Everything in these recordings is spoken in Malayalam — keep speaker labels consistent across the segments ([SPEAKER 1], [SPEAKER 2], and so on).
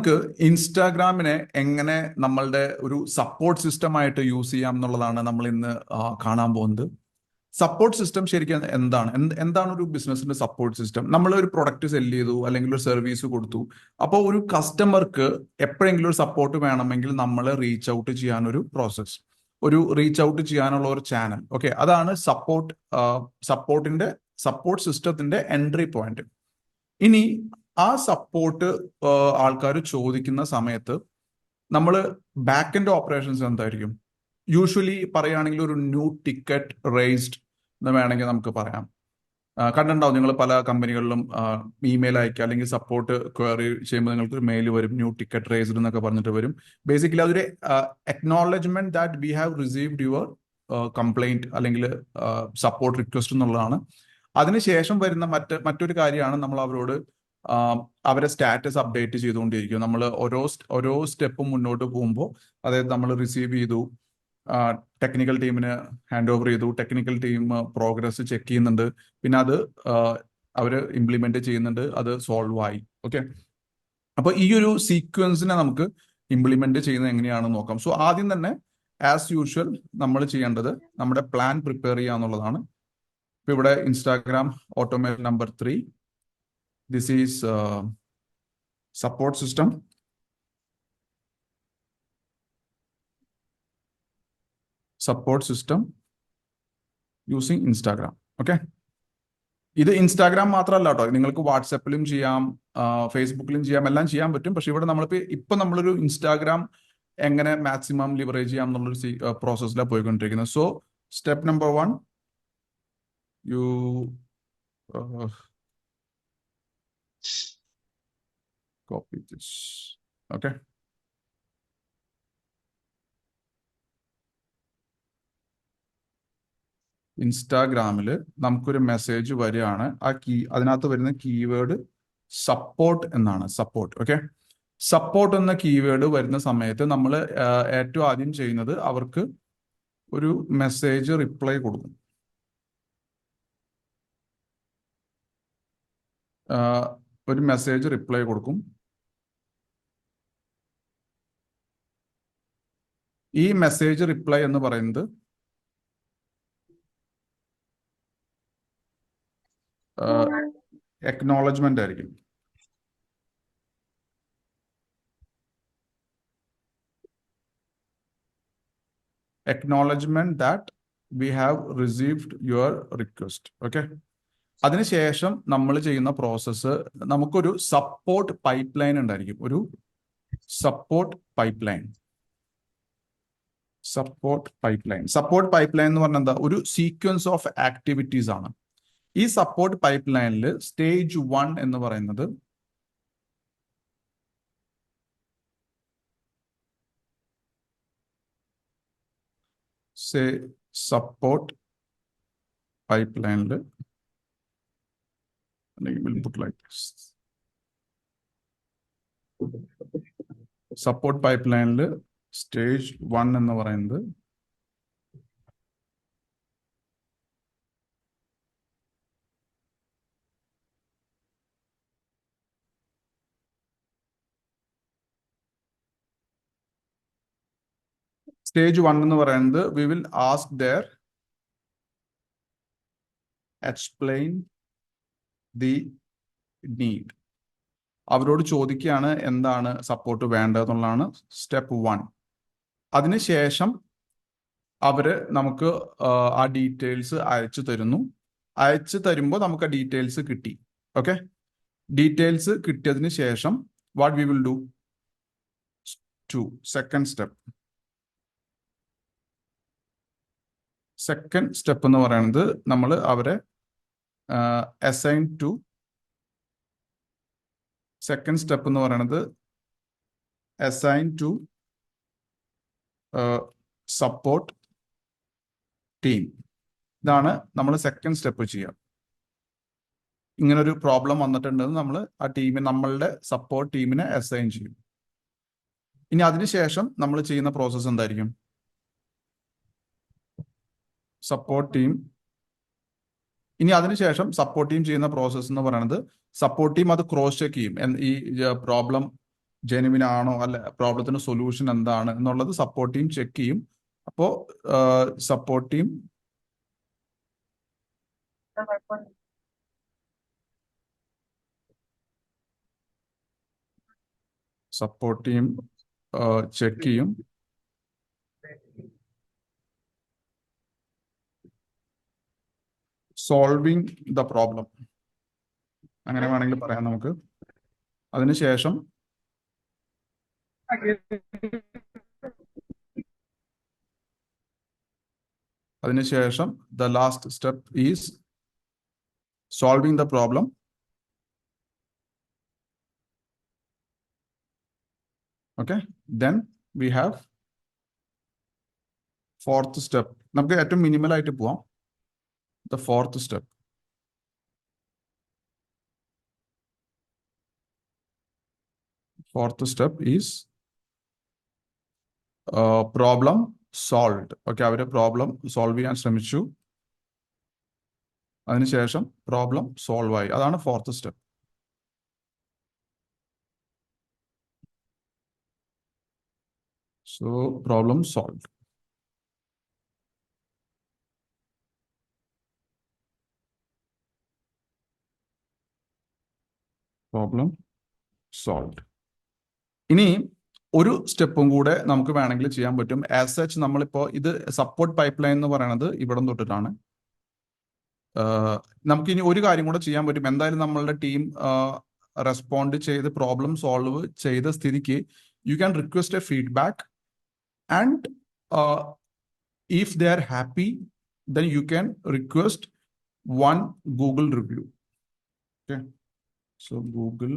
[SPEAKER 1] നമുക്ക് ഇൻസ്റ്റാഗ്രാമിനെ എങ്ങനെ നമ്മളുടെ ഒരു സപ്പോർട്ട് സിസ്റ്റം ആയിട്ട് യൂസ് ചെയ്യാം എന്നുള്ളതാണ് നമ്മൾ ഇന്ന് കാണാൻ പോകുന്നത്. സപ്പോർട്ട് സിസ്റ്റം ശരിക്കും എന്താണ് എന്താണ് ഒരു ബിസിനസിന്റെ സപ്പോർട്ട് സിസ്റ്റം? നമ്മൾ ഒരു പ്രൊഡക്റ്റ് സെല് ചെയ്തു അല്ലെങ്കിൽ ഒരു സർവീസ് കൊടുത്തു. അപ്പോൾ ഒരു കസ്റ്റമർക്ക് എപ്പോഴെങ്കിലും ഒരു സപ്പോർട്ട് വേണമെങ്കിൽ നമ്മൾ റീച്ച് ഔട്ട് ചെയ്യാനൊരു പ്രോസസ്, ഒരു റീച്ച് ഔട്ട് ചെയ്യാനുള്ള ഒരു ചാനൽ. ഓക്കെ, അതാണ് സപ്പോർട്ട് സിസ്റ്റത്തിന്റെ എൻട്രി പോയിന്റ്. ഇനി ആ സപ്പോർട്ട് ആൾക്കാർ ചോദിക്കുന്ന സമയത്ത് നമ്മൾ ബാക്ക് എൻഡ് ഓപ്പറേഷൻസ് എന്തായിരിക്കും? യൂഷ്വലി പറയുകയാണെങ്കിൽ ഒരു ന്യൂ ടിക്കറ്റ് റേസ്ഡ് എന്ന് വേണമെങ്കിൽ നമുക്ക് പറയാം. കണ്ടിട്ടുണ്ടാവും നിങ്ങൾ പല കമ്പനികളിലും ഇമെയിൽ അയക്കുക അല്ലെങ്കിൽ സപ്പോർട്ട് ക്വയറി ചെയ്യുമ്പോൾ നിങ്ങൾക്ക് ഒരു മെയിൽ വരും, ന്യൂ ടിക്കറ്റ് റേസ്ഡ് എന്നൊക്കെ പറഞ്ഞിട്ട് വരും. ബേസിക്കലി അതൊരു acknowledgement that we have received your complaint അല്ലെങ്കിൽ സപ്പോർട്ട് റിക്വസ്റ്റ് എന്നുള്ളതാണ്. അതിനുശേഷം വരുന്ന മറ്റൊരു കാര്യമാണ് നമ്മൾ അവരോട് അവരെ സ്റ്റാറ്റസ് അപ്ഡേറ്റ് ചെയ്തുകൊണ്ടിരിക്കും. നമ്മൾ ഓരോ സ്റ്റെപ്പും മുന്നോട്ട് പോകുമ്പോൾ, അതായത് നമ്മൾ റിസീവ് ചെയ്തു, ടെക്നിക്കൽ ടീമിന് ഹാൻഡ് ഓവർ ചെയ്തു, ടെക്നിക്കൽ ടീം പ്രോഗ്രസ് ചെക്ക് ചെയ്യുന്നുണ്ട്, പിന്നെ അത് അവർ ഇംപ്ലിമെന്റ് ചെയ്യുന്നുണ്ട്, അത് സോൾവ് ആയി. ഓക്കെ, അപ്പൊ ഈ ഒരു സീക്വൻസിനെ നമുക്ക് ഇംപ്ലിമെന്റ് ചെയ്യുന്നത് എങ്ങനെയാണെന്ന് നോക്കാം. സോ ആദ്യം തന്നെ ആസ് യൂഷ്വൽ നമ്മൾ ചെയ്യേണ്ടത് നമ്മുടെ പ്ലാൻ പ്രിപ്പയർ ചെയ്യുക എന്നുള്ളതാണ്. ഇപ്പൊ ഇവിടെ Instagram automation number 3. This is support system. Support system using Instagram. Okay. ഇത് ഇൻസ്റ്റാഗ്രാം മാത്രമല്ല കേട്ടോ, നിങ്ങൾക്ക് വാട്സാപ്പിലും ചെയ്യാം, ഫേസ്ബുക്കിലും ചെയ്യാം, എല്ലാം ചെയ്യാൻ പറ്റും. പക്ഷെ ഇവിടെ ഇപ്പൊ നമ്മളൊരു ഇൻസ്റ്റാഗ്രാം എങ്ങനെ മാക്സിമം ലിവറേജ് ചെയ്യാം എന്നുള്ളൊരു പ്രോസസ്സിലാണ് പോയിക്കൊണ്ടിരിക്കുന്നത്. So step number 1, you copy this. Okay. ഇൻസ്റ്റാഗ്രാമിൽ നമുക്കൊരു മെസ്സേജ് വരികയാണ്. അതിനകത്ത് വരുന്ന കീവേഡ് സപ്പോർട്ട് എന്നാണ്. സപ്പോർട്ട്. ഓക്കെ, സപ്പോർട്ട് എന്ന കീവേഡ് വരുന്ന സമയത്ത് നമ്മൾ ഏറ്റവും ആദ്യം ചെയ്യുന്നത് അവർക്ക് ഒരു മെസ്സേജ് റിപ്ലൈ കൊടുക്കും. ഒരു മെസ്സേജ് റിപ്ലൈ കൊടുക്കും. ഈ മെസ്സേജ് റിപ്ലൈ എന്ന് പറയുന്നത് അക്നോളജ്മെന്റ് ആയിരിക്കും. Acknowledgement that we have received your request. Okay, അതിനുശേഷം നമ്മൾ ചെയ്യുന്ന പ്രോസസ്സ്, നമുക്കൊരു സപ്പോർട്ട് പൈപ്പ് ലൈൻ ഉണ്ടായിരിക്കും. ഒരു support pipe line. Support pipe line എന്ന് പറഞ്ഞാൽ എന്താ? ഒരു സീക്വൻസ് ഓഫ് ആക്ടിവിറ്റീസ് ആണ്. ഈ സപ്പോർട്ട് പൈപ്പ് ലൈനിൽ സ്റ്റേജ് 1 എന്ന് പറയുന്നത് സപ്പോർട്ട് പൈപ്പ് ലൈനിൽ സപ്പോർട്ട് പൈപ്പ് ലൈനിൽ സ്റ്റേജ് 1 എന്ന് പറയുന്നത് we will ask their explain the need. അവരോട് ചോദിക്കുകയാണ് എന്താണ് സപ്പോർട്ട് വേണ്ടതെന്നുള്ളതാണ് സ്റ്റെപ്പ് 1. അതിനുശേഷം അവര് നമുക്ക് ആ ഡീറ്റെയിൽസ് അയച്ചു തരുന്നു. അയച്ചു തരുമ്പോൾ നമുക്ക് ആ ഡീറ്റെയിൽസ് കിട്ടി. ഓക്കെ, ഡീറ്റെയിൽസ് കിട്ടിയതിന് ശേഷം what we will do? Second step എന്ന് പറയുന്നത് നമ്മൾ അവരെ അസൈൻ ടു സപ്പോർട്ട് ടീം. ഇതാണ് നമ്മൾ സെക്കൻഡ് സ്റ്റെപ്പ് ചെയ്യുക. ഇങ്ങനൊരു പ്രോബ്ലം വന്നിട്ടുണ്ടെന്ന് നമ്മൾ ആ നമ്മളുടെ സപ്പോർട്ട് ടീമിനെ അസൈൻ ചെയ്യും. ഇനി അതിനുശേഷം നമ്മൾ ചെയ്യുന്ന പ്രോസസ്സ് എന്തായിരിക്കും? സപ്പോർട്ട് ടീം ചെയ്യുന്ന പ്രോസസ്സ് എന്ന് പറയുന്നത്, സപ്പോർട്ട് ടീം അത് ക്രോസ് ചെക്ക് ചെയ്യും. ഈ പ്രോബ്ലം ജെനുവിൻ ആണോ അല്ല, പ്രോബ്ലത്തിന് സൊല്യൂഷൻ എന്താണ് എന്നുള്ളത് സപ്പോർട്ട് ടീം ചെക്ക് ചെയ്യും. അപ്പോൾ സപ്പോർട്ട് ടീം ചെക്ക് ചെയ്യും. സോൾവിങ് ദ പ്രോബ്ലം, അങ്ങനെ വേണമെങ്കിൽ പറയാം നമുക്ക്. അതിനുശേഷം the last step is solving the problem. Okay, then we have fourth step. നമുക്ക് ഏറ്റവും മിനിമൽ ആയിട്ട് പോവാം. The fourth step. Fourth step is problem solved. Okay, അവര് പ്രോബ്ലം സോൾവ് ചെയ്യാൻ ശ്രമിച്ചു, അതിനുശേഷം പ്രോബ്ലം സോൾവ് ആയി. അതാണ് fourth step. So problem solved. Problem solved. ഇനി ഒരു സ്റ്റെപ്പും കൂടെ നമുക്ക് വേണമെങ്കിൽ ചെയ്യാൻ പറ്റും. ആസ് സച്ച് നമ്മളിപ്പോൾ ഇത് സപ്പോർട്ട് പൈപ്പ് ലൈൻ എന്ന് പറയുന്നത് ഇവിടം തൊട്ടിട്ടാണ്. നമുക്ക് ഇനി ഒരു കാര്യം കൂടെ ചെയ്യാൻ പറ്റും. എന്തായാലും നമ്മളുടെ ടീം റെസ്പോണ്ട് ചെയ്ത് പ്രോബ്ലം സോൾവ് ചെയ്ത സ്ഥിതിക്ക് you can request A feedback and if they are happy, then you can request one Google review. Okay, so Google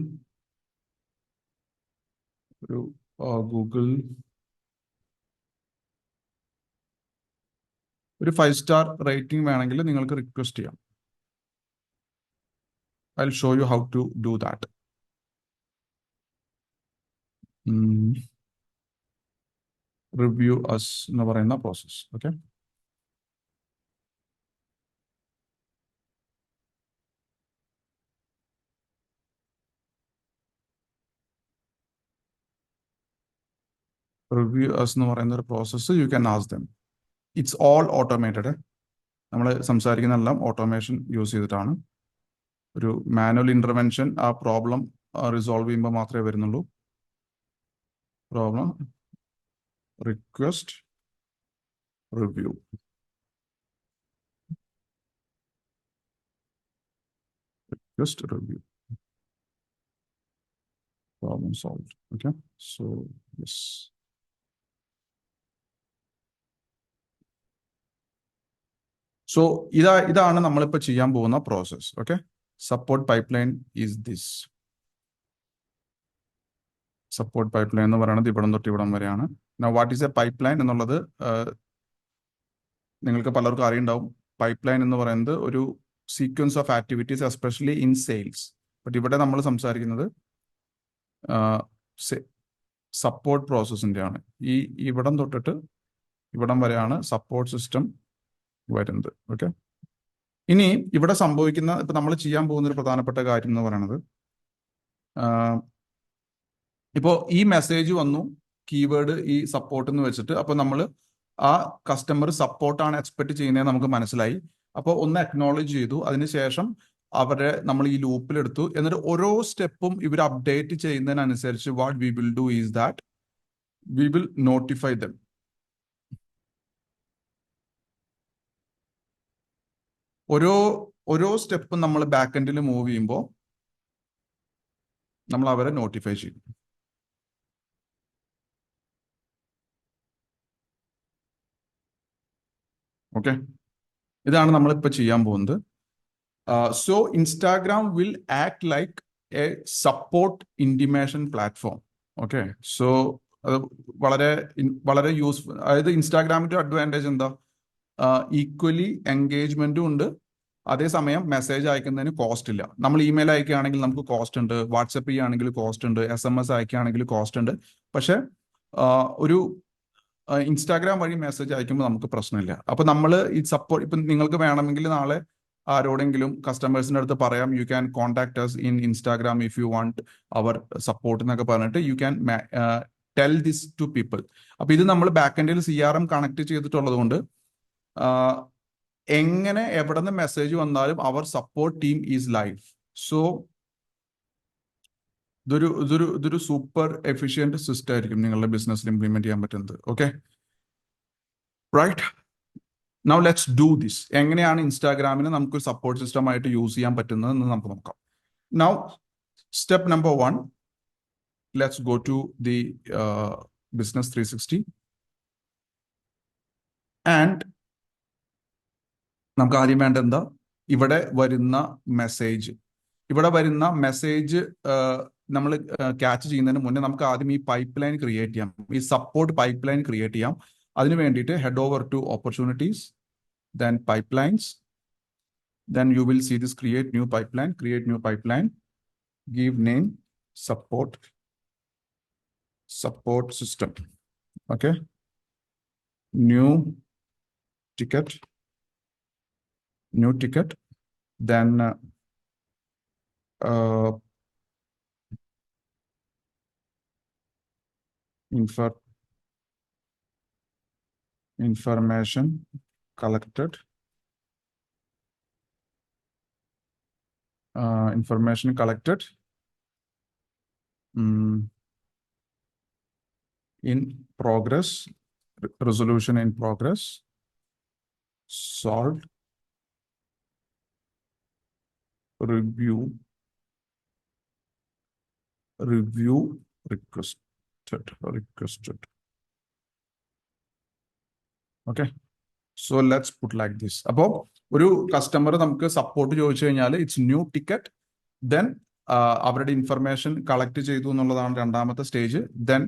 [SPEAKER 1] ഒരു 5-star റേറ്റിംഗ് വേണമെങ്കിൽ നിങ്ങൾക്ക് റിക്വസ്റ്റ് ചെയ്യാം. I'll show you how to do that. Review us എന്ന് പറയുന്ന പ്രോസസ്. ഓക്കെ, റിവ്യൂ us എന്ന് പറയുന്ന ഒരു process you can ask them. It's all automated. നമ്മൾ സംസാരിക്കുന്നതെല്ലാം ഓട്ടോമേഷൻ യൂസ് ചെയ്തിട്ടാണ്. ഒരു മാനുവൽ ഇന്റർവെൻഷൻ ആ പ്രോബ്ലം റിസോൾവ് ചെയ്യുമ്പോൾ മാത്രമേ വരുന്നുള്ളൂ. Problem request review. Just review. Problem solved. Okay, so yes. So ഇതാണ് നമ്മളിപ്പോൾ ചെയ്യാൻ പോകുന്ന process. Okay, support pipe line is this. Support pipe line എന്ന് പറയുന്നത് ഇവിടം തൊട്ട് ഇവിടം വരെയാണ്. Now what is a pipeline എന്നുള്ളത് നിങ്ങൾക്ക് പലർക്കും അറിയുണ്ടാവും. പൈപ്പ് ലൈൻ എന്ന് പറയുന്നത് ഒരു sequence of activities, especially in sales. But ഇവിടെ നമ്മൾ സംസാരിക്കുന്നത് സപ്പോർട്ട് പ്രോസസ്സിൻ്റെ ആണ്. ഇവിടം തൊട്ടിട്ട് ഇവിടം വരെയാണ് സപ്പോർട്ട് സിസ്റ്റം വരുന്നത്. ഓക്കെ, ഇനി ഇവിടെ സംഭവിക്കുന്ന ഇപ്പം നമ്മൾ ചെയ്യാൻ പോകുന്ന ഒരു പ്രധാനപ്പെട്ട കാര്യം എന്ന് പറയുന്നത്, ഇപ്പോൾ ഈ മെസ്സേജ് വന്നു, കീവേഡ് ഈ സപ്പോർട്ട് എന്ന് വെച്ചിട്ട്, അപ്പോൾ നമ്മൾ ആ കസ്റ്റമർ സപ്പോർട്ടാണ് എക്സ്പെക്ട് ചെയ്യുന്നത് നമുക്ക് മനസ്സിലായി. അപ്പോൾ ഒന്ന് അക്നോളജ് ചെയ്തു, അതിനുശേഷം അവരെ നമ്മൾ ഈ ലൂപ്പിലെടുത്തു. എന്നിട്ട് ഓരോ സ്റ്റെപ്പും ഇവർ അപ്ഡേറ്റ് ചെയ്യുന്നതിനനുസരിച്ച് what we will do is that we will notify them. ഓരോ സ്റ്റെപ്പും നമ്മൾ ബാക്ക് എൻഡിൽ മൂവ് ചെയ്യുമ്പോൾ നമ്മൾ അവരെ നോട്ടിഫൈ ചെയ്യും. ഓക്കെ, ഇതാണ് നമ്മളിപ്പോൾ ചെയ്യാൻ പോകുന്നത്. So Instagram will act like A support intimation platform. Okay, so അത് വളരെ യൂസ്ഫുൾ. അതായത് ഇൻസ്റ്റാഗ്രാമിൻ്റെ അഡ്വാൻറ്റേജ് എന്താ? ഈക്വലി എൻഗേജ്മെന്റും ഉണ്ട്, അതേസമയം മെസ്സേജ് അയക്കുന്നതിന് കോസ്റ്റ് ഇല്ല. നമ്മൾ ഇമെയിൽ അയക്കുകയാണെങ്കിൽ നമുക്ക് കോസ്റ്റ് ഉണ്ട്, വാട്സപ്പ് ചെയ്യുകയാണെങ്കിൽ കോസ്റ്റ് ഉണ്ട്, SMS അയക്കുകയാണെങ്കിൽ കോസ്റ്റ് ഉണ്ട്. പക്ഷെ ഒരു ഇൻസ്റ്റാഗ്രാം വഴി മെസ്സേജ് അയക്കുമ്പോൾ നമുക്ക് പ്രശ്നമില്ല. അപ്പൊ നമ്മൾ ഈ സപ്പോർട്ട്, ഇപ്പം നിങ്ങൾക്ക് വേണമെങ്കിൽ നാളെ ആരോടെങ്കിലും കസ്റ്റമേഴ്സിൻ്റെ അടുത്ത് പറയാം, you can contact us in Instagram if you want our support എന്നൊക്കെ പറഞ്ഞിട്ട് you can tell this to people. അപ്പൊ ഇത് നമ്മൾ ബാക്ക് എൻഡിൽ CRM കണക്ട് ചെയ്തിട്ടുള്ളത് കൊണ്ട് എങ്ങനെ എവിടെ നിന്ന് മെസ്സേജ് വന്നാലും അവർ support team is live. So ഇതൊരു സൂപ്പർ എഫിഷ്യന്റ് സിസ്റ്റം ആയിരിക്കും നിങ്ങളുടെ ബിസിനസ്സിൽ ഇംപ്ലിമെന്റ് ചെയ്യാൻ പറ്റുന്നത്. Okay, right. Now let's do this. എങ്ങനെയാണ് ഇൻസ്റ്റാഗ്രാമിന് നമുക്ക് സപ്പോർട്ട് സിസ്റ്റം ആയിട്ട് യൂസ് ചെയ്യാൻ പറ്റുന്നത് എന്ന് നമുക്ക് നോക്കാം. Now step number 1, let's go to the business 360 and നമുക്ക് ആദ്യം വേണ്ട എന്താ, ഇവിടെ വരുന്ന മെസ്സേജ് നമ്മൾ ക്യാച്ച് ചെയ്യുന്നതിന് മുന്നേ നമുക്ക് ആദ്യം ഈ പൈപ്പ് ലൈൻ ക്രിയേറ്റ് ചെയ്യാം, ഈ സപ്പോർട്ട് പൈപ്പ് ലൈൻ ക്രിയേറ്റ് ചെയ്യാം. അതിന് വേണ്ടിയിട്ട് head over to opportunities, then pipelines, then you will see this create new pipeline, give name support system. Okay, new ticket, then information collected, in progress, resolution in progress, solved, review requested. Okay, so let's put like this. അപ്പോൾ ഒരു കസ്റ്റമർ നമുക്ക് സപ്പോർട്ട് ചോദിച്ചു കഴിഞ്ഞാൽ ഇറ്റ്സ് ന്യൂ ടിക്കറ്റ്, ദെൻ അവരുടെ ഇൻഫർമേഷൻ കളക്ട് ചെയ്തു എന്നുള്ളതാണ് രണ്ടാമത്തെ സ്റ്റേജ്. ദെൻ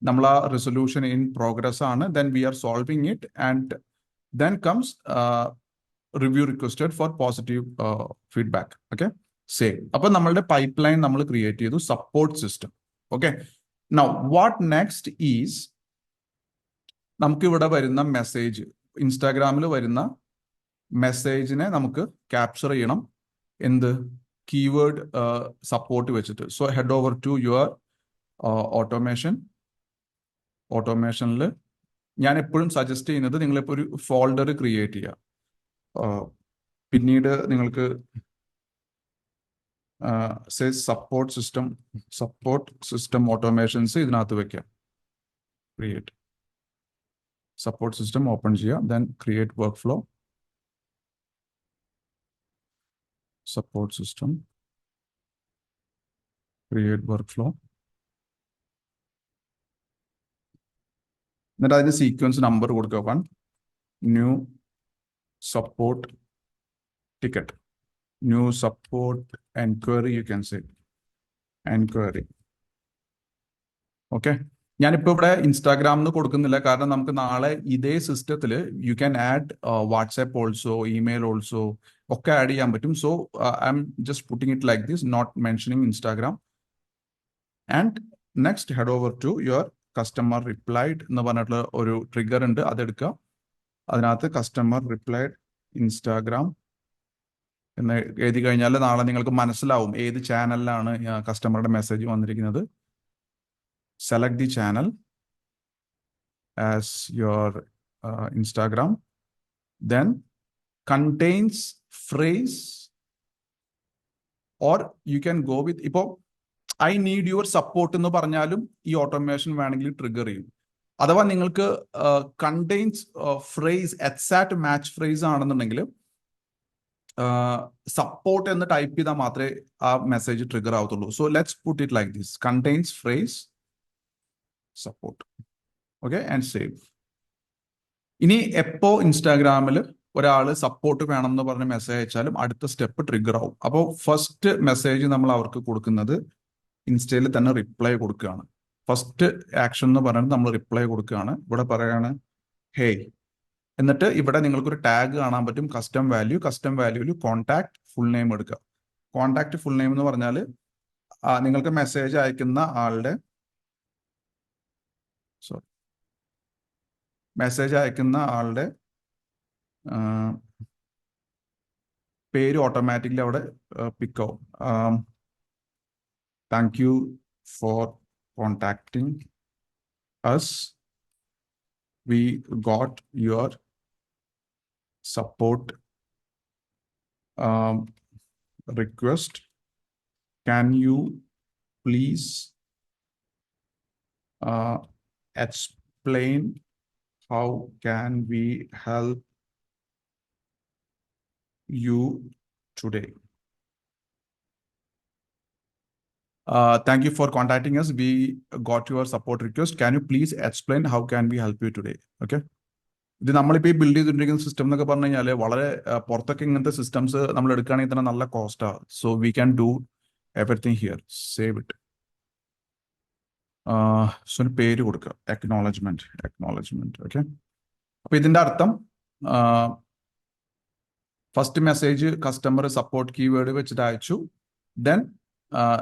[SPEAKER 1] നമ്മൾ ആ റെസൊല്യൂഷൻ ഇൻ പ്രോഗ്രസ് ആണ്, then we are solving it, and then comes review requested for positive feedback. Okay, same. അപ്പൊ നമ്മളുടെ പൈപ്പ് ലൈൻ നമ്മൾ ക്രിയേറ്റ് ചെയ്തു, support system. Okay, now what next is, നമുക്ക് ഇവിടെ വരുന്ന മെസ്സേജ്, ഇൻസ്റ്റാഗ്രാമിൽ വരുന്ന മെസ്സേജിനെ നമുക്ക് ക്യാപ്ചർ ചെയ്യണം. എന്ത്? കീവേഡ് സപ്പോർട്ട് വെച്ചിട്ട്. So head over to your ഓട്ടോമേഷനിൽ ഞാൻ എപ്പോഴും സജസ്റ്റ് ചെയ്യുന്നത് നിങ്ങളിപ്പോൾ ഒരു ഫോൾഡർ ക്രിയേറ്റ് ചെയ്യുക. പിന്നീട് നിങ്ങൾക്ക് സപ്പോർട്ട് സിസ്റ്റം ഓട്ടോമേഷൻസ് ഇതിനകത്ത് വെക്കാം. ക്രിയേറ്റ് സപ്പോർട്ട് സിസ്റ്റം ഓപ്പൺ ചെയ്യുക, then create workflow, support system, create workflow. എന്നിട്ട് അതിന് സീക്വൻസ് നമ്പർ കൊടുക്കുക. 1 new support ticket, new support enquiry, you can say enquiry. Okay, ഞാനിപ്പോൾ ഇവിടെ ഇൻസ്റ്റാഗ്രാമിൽ കൊടുക്കുന്നില്ല, കാരണം നമുക്ക് നാളെ ഇതേ സിസ്റ്റത്തിൽ you can add WhatsApp also, email also ഒക്കെ ആഡ് ചെയ്യാൻ പറ്റും. So I'm just putting it like this, not mentioning Instagram. And next head over to your customer replied എന്ന് പറഞ്ഞിട്ടുള്ള ഒരു ട്രിഗർ ഉണ്ട്, അതെടുക്കുക. അതിനകത്ത് കസ്റ്റമർ റിപ്ലൈഡ് ഇൻസ്റ്റാഗ്രാം എന്ന് എഴുതി കഴിഞ്ഞാൽ നാളെ നിങ്ങൾക്ക് മനസ്സിലാവും ഏത് ചാനലിലാണ് കസ്റ്റമറുടെ മെസ്സേജ് വന്നിരിക്കുന്നത്. Select the channel as your Instagram, then contains phrase, or you can go with ipo I need your support എന്ന് പറഞ്ഞാലും ഈ ഓട്ടോമേഷൻ വേണമെങ്കിൽ ട്രിഗർ ചെയ്യും. അഥവാ നിങ്ങൾക്ക് contains phrase exact match phrase ആണെന്നുണ്ടെങ്കിൽ സപ്പോർട്ട് എന്ന് ടൈപ്പ് ചെയ്താൽ മാത്രമേ ആ മെസ്സേജ് ട്രിഗർ ആവത്തുള്ളൂ. So let's put it like this, contains phrase support. Okay, and save. ഇനി എപ്പോ ഇൻസ്റ്റാഗ്രാമിൽ ഒരാൾ സപ്പോർട്ട് വേണം എന്ന് പറഞ്ഞ് മെസ്സേജ് അയച്ചാലും അടുത്ത സ്റ്റെപ്പ് ട്രിഗർ ആവും. അപ്പോൾ ഫസ്റ്റ് മെസ്സേജ് നമ്മൾ അവർക്ക് കൊടുക്കുന്നത് ഇൻസ്റ്റയിൽ തന്നെ റിപ്ലൈ കൊടുക്കുകയാണ്. ഫസ്റ്റ് ആക്ഷൻ എന്ന് പറയുന്നത് നമ്മൾ റിപ്ലൈ കൊടുക്കുകയാണ്. ഇവിടെ പറയാണ് ഹേയ്, എന്നിട്ട് ഇവിടെ നിങ്ങൾക്കൊരു ടാഗ് കാണാൻ പറ്റും, കസ്റ്റം വാല്യൂവിൽ കോൺടാക്ട് ഫുൾ നെയിം എടുക്കുക. കോൺടാക്ട് ഫുൾ നെയിം എന്ന് പറഞ്ഞാൽ നിങ്ങൾക്ക് മെസ്സേജ് അയക്കുന്ന ആളുടെ പേര് ഓട്ടോമാറ്റിക്കലി അവിടെ പിക്ക് ആവും. Thank you four contacting us. We got your support request. Can you please explain how can we help you today? Thank you for contacting us. We got your support request. Can you please explain how can we help you today? Okay. ഇത് നമ്മളിപ്പോൾ ഈ ബിൽഡ് ചെയ്തിട്ടിരിക്കുന്ന സിസ്റ്റം എന്നൊക്കെ പറഞ്ഞു കഴിഞ്ഞാൽ വളരെ പുറത്തൊക്കെ ഇങ്ങനത്തെ സിസ്റ്റംസ് നമ്മൾ എടുക്കുകയാണെങ്കിൽ തന്നെ നല്ല കോസ്റ്റാണ്. So we can do everything here. Save it. So ഒരു പേര് കൊടുക്കുക, അക്നോളജ്മെന്റ്. ഓക്കെ. അപ്പൊ ഇതിന്റെ അർത്ഥം first message customer support keyword വെച്ചിട്ട് അയച്ചു. ദെൻ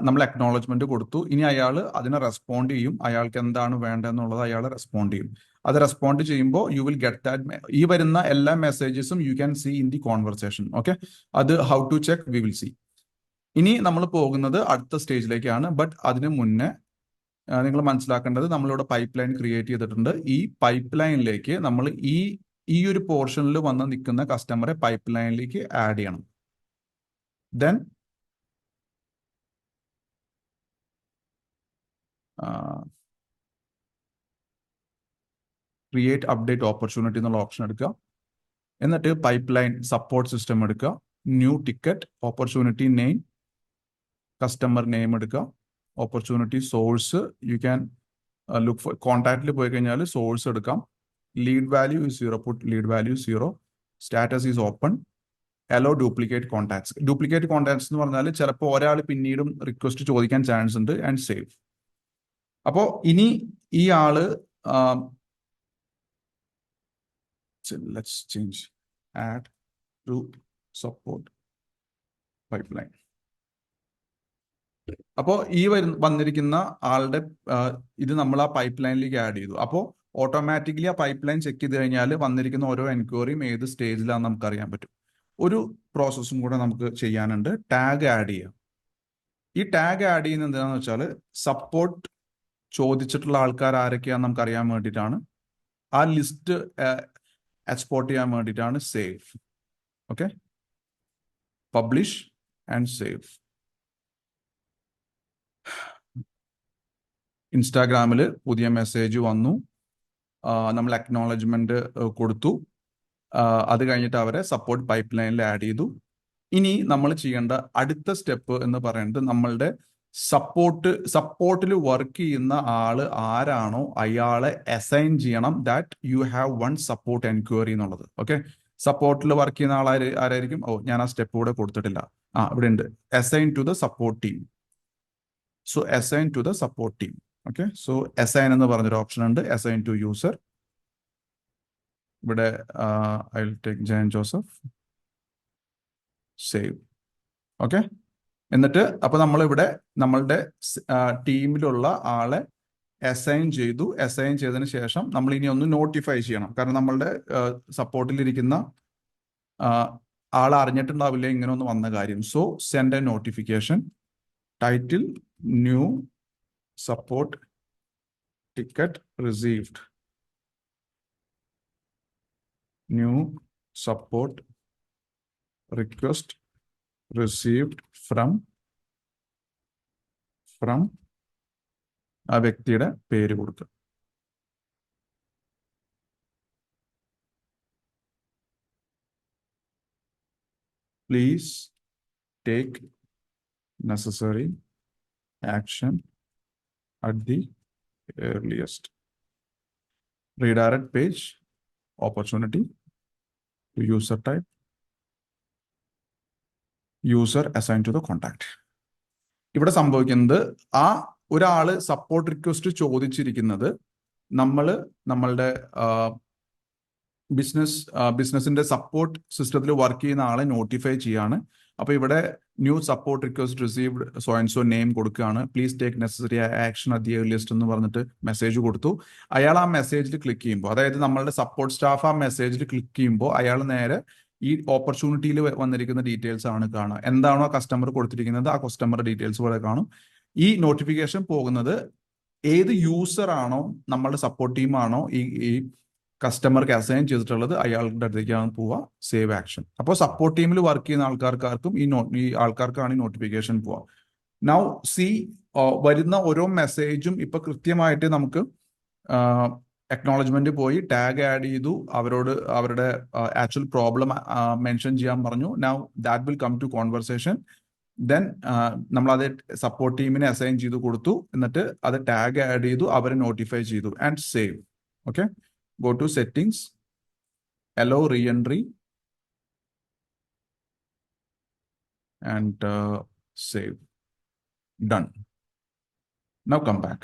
[SPEAKER 1] നമ്മൾ അക്നോളജ്മെന്റ് കൊടുത്തു. ഇനി അയാൾ അതിനെ റെസ്പോണ്ട് ചെയ്യും. അയാൾക്ക് എന്താണ് വേണ്ടതെന്നുള്ളത് അയാൾ റെസ്പോണ്ട് ചെയ്യും. അത് റെസ്പോണ്ട് ചെയ്യുമ്പോൾ യു വിൽ ഗെറ്റ് ദാറ്റ്. ഈ വരുന്ന എല്ലാ മെസ്സേജസും you can see in the conversation. Okay. അത് how to check we will see. ഇനി നമ്മൾ പോകുന്നത് അടുത്ത സ്റ്റേജിലേക്കാണ്. ബട്ട് അതിന് മുന്നേ നിങ്ങൾ മനസ്സിലാക്കേണ്ടത് നമ്മളിവിടെ പൈപ്പ് ലൈൻ ക്രിയേറ്റ് ചെയ്തിട്ടുണ്ട്. ഈ പൈപ്പ് ലൈനിലേക്ക് നമ്മൾ ഈ ഒരു പോർഷനിൽ വന്ന് നിൽക്കുന്ന കസ്റ്റമറെ പൈപ്പ് ലൈനിലേക്ക് ആഡ് ചെയ്യണം. ദെൻ ക്രിയേറ്റ് അപ്ഡേറ്റ് ഓപ്പർച്യൂണിറ്റി എന്നുള്ള ഓപ്ഷൻ എടുക്കുക. എന്നിട്ട് പൈപ്പ് ലൈൻ സപ്പോർട്ട് സിസ്റ്റം എടുക്കുക. New ticket, opportunity name, customer name എടുക്കുക. Opportunity source you can look for. കോൺടാക്റ്റിൽ പോയി കഴിഞ്ഞാൽ സോഴ്സ് എടുക്കാം. Lead value is 0, put lead value 0. Status is open. Allow duplicate contacts. Duplicate contacts എന്ന് പറഞ്ഞാൽ ചിലപ്പോൾ ഒരാൾ പിന്നീടും റിക്വസ്റ്റ് ചോദിക്കാൻ ചാൻസ് ഉണ്ട്. And save. അപ്പോൾ ഇനി ഈ ആള് let's change add to support pipeline. അപ്പോൾ ഈ വന്നിരിക്കുന്ന ആളുടെ ഇത് നമ്മൾ ആ പൈപ്പ് ലൈനിലേക്ക് ആഡ് ചെയ്തു. അപ്പോൾ ഓട്ടോമാറ്റിക്കലി ആ പൈപ്പ് ലൈൻ ചെക്ക് ചെയ്ത് കഴിഞ്ഞാൽ വന്നിരിക്കുന്ന ഓരോ എൻക്വയറിയും ഏത് സ്റ്റേജിലാണെന്ന് നമുക്ക് അറിയാൻ പറ്റും. ഒരു പ്രോസസ്സും കൂടെ നമുക്ക് ചെയ്യാനുണ്ട്. ടാഗ് ആഡ് ചെയ്യുക. ഈ ടാഗ് ആഡ് ചെയ്യുന്നത് എന്താണെന്ന് വെച്ചാൽ സപ്പോർട്ട് ചോദിച്ചിട്ടുള്ള ആൾക്കാർ ആരൊക്കെയാണെന്ന് നമുക്ക് അറിയാൻ വേണ്ടിയിട്ടാണ്. ആ ലിസ്റ്റ് എക്സ്പോർട്ട് ചെയ്യാൻ വേണ്ടിയിട്ടാണ്. Save. Okay. Publish and save. ഇൻസ്റ്റാഗ്രാമിൽ പുതിയ മെസ്സേജ് വന്നു. നമ്മൾ അക്നോളജ്മെന്റ് കൊടുത്തു. അത് കഴിഞ്ഞിട്ട് അവരെ സപ്പോർട്ട് പൈപ്പ് ലൈനിൽ ആഡ് ചെയ്തു. ഇനി നമ്മൾ ചെയ്യേണ്ട അടുത്ത സ്റ്റെപ്പ് എന്ന് പറയുന്നത് നമ്മളുടെ സപ്പോർട്ടിൽ വർക്ക് ചെയ്യുന്ന ആള് ആരാണോ അയാളെ അസൈൻ ചെയ്യണം. That you have one support enquiry എന്നുള്ളത്. ഓക്കെ. സപ്പോർട്ടിൽ വർക്ക് ചെയ്യുന്ന ആൾ ആരായിരിക്കും? ഞാൻ ആ സ്റ്റെപ്പ് കൂടെ കൊടുത്തിട്ടില്ല. ഇവിടെ ഉണ്ട്. Assign to the support team. So assign to the support team. Okay. So assign എന്ന് പറഞ്ഞൊരു ഓപ്ഷൻ ഉണ്ട്. Assign to user. ഇവിടെ I will take Jayan Joseph. Save. Okay. എന്നിട്ട് അപ്പൊ നമ്മളിവിടെ നമ്മളുടെ ടീമിലുള്ള ആളെ അസൈൻ ചെയ്തു. അസൈൻ ചെയ്തതിന് ശേഷം നമ്മൾ ഇനി ഒന്ന് നോട്ടിഫൈ ചെയ്യണം. കാരണം നമ്മളുടെ സപ്പോർട്ടിലിരിക്കുന്ന ആൾ അറിഞ്ഞിട്ടുണ്ടാവില്ല ഇങ്ങനെ ഒന്ന് വന്ന കാര്യം. So send A notification. Title new support ticket received. New support request received from ആ വ്യക്തിയുടെ പേര് കൊടുക്കുക. Please take necessary action at the earliest. Redirect page, opportunity to user type, user assign to the contact. ഇവിടെ സംഭവിക്കുന്നത് ആ ഒരാള് സപ്പോർട്ട് റിക്വസ്റ്റ് ചോദിച്ചിരിക്കുന്നത് നമ്മളുടെ ബിസിനസിന്റെ സപ്പോർട്ട് സിസ്റ്റത്തിൽ വർക്ക് ചെയ്യുന്ന ആളെ നോട്ടിഫൈ ചെയ്യാണ്. അപ്പൊ ഇവിടെ new support request received so and so name കൊടുക്കുകയാണ്. Please take necessary action at the earliest എന്ന് പറഞ്ഞിട്ട് മെസ്സേജ് കൊടുത്തു. അയാൾ ആ മെസ്സേജിൽ ക്ലിക്ക് ചെയ്യുമ്പോൾ, അതായത് നമ്മളുടെ സപ്പോർട്ട് സ്റ്റാഫ് ആ മെസ്സേജിൽ ക്ലിക്ക് ചെയ്യുമ്പോൾ അയാൾ നേരെ ഈ ഓപ്പർച്യൂണിറ്റിയിൽ വന്നിരിക്കുന്ന ഡീറ്റെയിൽസ് ആണ് കാണുക. എന്താണോ കസ്റ്റമർ കൊടുത്തിരിക്കുന്നത് ആ കസ്റ്റമർ ഡീറ്റെയിൽസ് പോലെ കാണും. ഈ നോട്ടിഫിക്കേഷൻ പോകുന്നത് ഏത് യൂസർ ആണോ നമ്മളുടെ സപ്പോർട്ട് ടീം ആണോ ഈ കസ്റ്റമർക്ക് അസൈൻ ചെയ്തിട്ടുള്ളത് അയാളുടെ അടുത്തേക്കാണ് പോവുക, സേവ് ആക്ഷൻ. അപ്പോൾ സപ്പോർട്ട് ടീമിൽ വർക്ക് ചെയ്യുന്ന ആൾക്കാർക്കാർക്കും ഈ ആൾക്കാർക്കാണ് ഈ നോട്ടിഫിക്കേഷൻ പോവുക. നൗ സി വരുന്ന ഓരോ മെസ്സേജും ഇപ്പൊ കൃത്യമായിട്ട് നമുക്ക് അക്നോളജ്മെന്റ് പോയി ടാഗ് ആഡ് ചെയ്തു, അവരോട് അവരുടെ ആക്ച്വൽ പ്രോബ്ലം മെൻഷൻ ചെയ്യാൻ പറഞ്ഞു. Now that will come to conversation. Then നമ്മൾ അത് സപ്പോർട്ട് ടീമിനെ അസൈൻ ചെയ്ത് കൊടുത്തു, എന്നിട്ട് അത് ടാഗ് ആഡ് ചെയ്തു, അവരെ നോട്ടിഫൈ ചെയ്തു and save. Okay, go to settings, allow re-entry and save. Done. Now come back.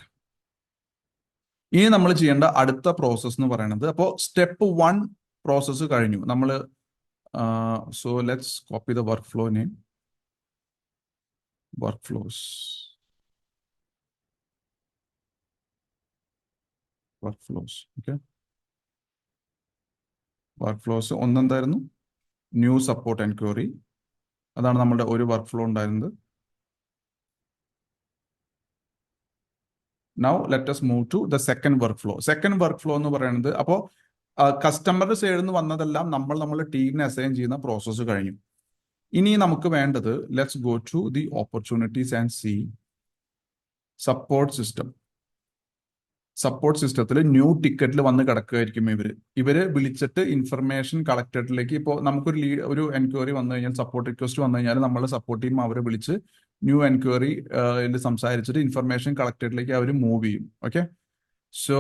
[SPEAKER 1] ഇനി നമ്മൾ ചെയ്യേണ്ട അടുത്ത പ്രോസസ് എന്ന് പറയുന്നത്, അപ്പോൾ സ്റ്റെപ്പ് 1 പ്രോസസ്സ് കഴിഞ്ഞു നമ്മൾ. So let's copy the workflow name, workflows, workflows. Okay, workflows ഒന്നെന്തായിരുന്നു? New support enquiry. അതാണ് നമ്മുടെ ഒരു വർക്ക് ഫ്ലോ ഉണ്ടായിരുന്നത്. Now let us move to the second workflow. Second workflow എന്ന് പറയുന്നത്, അപ്പോൾ കസ്റ്റമറുടെ സൈഡിൽ നിന്ന് വന്നതെല്ലാം നമ്മുടെ ടീമിനെ അസൈൻ ചെയ്യുന്ന പ്രോസസ്സ് കഴിഞ്ഞു. ഇനി നമുക്ക് വേണ്ടത്, let's go to the opportunities and see support system. Support സിസ്റ്റത്തിൽ ന്യൂ ടിക്കറ്റിൽ വന്ന് കിടക്കുകയായിരിക്കും ഇവര് വിളിച്ചിട്ട് ഇൻഫർമേഷൻ കളക്ടഡിലേക്ക്. ഇപ്പോൾ നമുക്കൊരു ഒരു എൻക്വയറി വന്നു കഴിഞ്ഞാൽ, സപ്പോർട്ട് റിക്വസ്റ്റ് വന്നു കഴിഞ്ഞാൽ, നമ്മളുടെ സപ്പോർട്ട് ടീം അവരെ വിളിച്ച് ന്യൂ എൻക്വയറി സംസാരിച്ചിട്ട് ഇൻഫർമേഷൻ കളക്ടഡിലേക്ക് അവർ മൂവ് ചെയ്യും. ഓക്കെ, സോ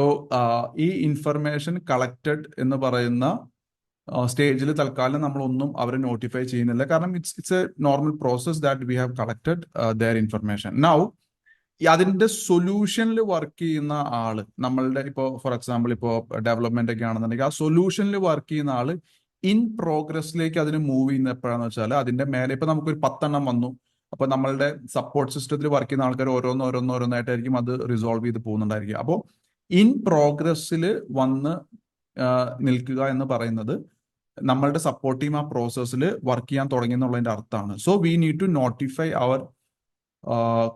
[SPEAKER 1] ഈ ഇൻഫർമേഷൻ കളക്റ്റഡ് എന്ന് പറയുന്ന സ്റ്റേജിൽ തൽക്കാലം നമ്മളൊന്നും അവരെ നോട്ടിഫൈ ചെയ്യുന്നില്ല, കാരണം it's a normal process that we have collected their information. Now അതിന്റെ സൊല്യൂഷനിൽ വർക്ക് ചെയ്യുന്ന ആള്, നമ്മളുടെ ഇപ്പോൾ ഫോർ എക്സാമ്പിൾ ഇപ്പോൾ ഡെവലപ്മെന്റ് ഒക്കെ ആണെന്നുണ്ടെങ്കിൽ, ആ സൊല്യൂഷനിൽ വർക്ക് ചെയ്യുന്ന ആള് ഇൻ പ്രോഗ്രസ്സിലേക്ക് അതിന് മൂവ് ചെയ്യുന്ന എപ്പോഴാന്ന് വെച്ചാൽ, അതിന്റെ മേലെ ഇപ്പൊ നമുക്കൊരു 10 വന്നു. അപ്പൊ നമ്മളുടെ സപ്പോർട്ട് സിസ്റ്റത്തിൽ വർക്ക് ചെയ്യുന്ന ആൾക്കാർ ഓരോന്നായിട്ടായിരിക്കും അത് റിസോൾവ് ചെയ്ത് പോകുന്നുണ്ടായിരിക്കും. അപ്പോൾ ഇൻ പ്രോഗ്രസ്സിൽ വന്ന് നിൽക്കുക എന്ന് പറയുന്നത് നമ്മളുടെ സപ്പോർട്ട് ടീം ആ പ്രോസസ്സിൽ വർക്ക് ചെയ്യാൻ തുടങ്ങി എന്നുള്ളതിന്റെ അർത്ഥമാണ്. So we need to notify അവർ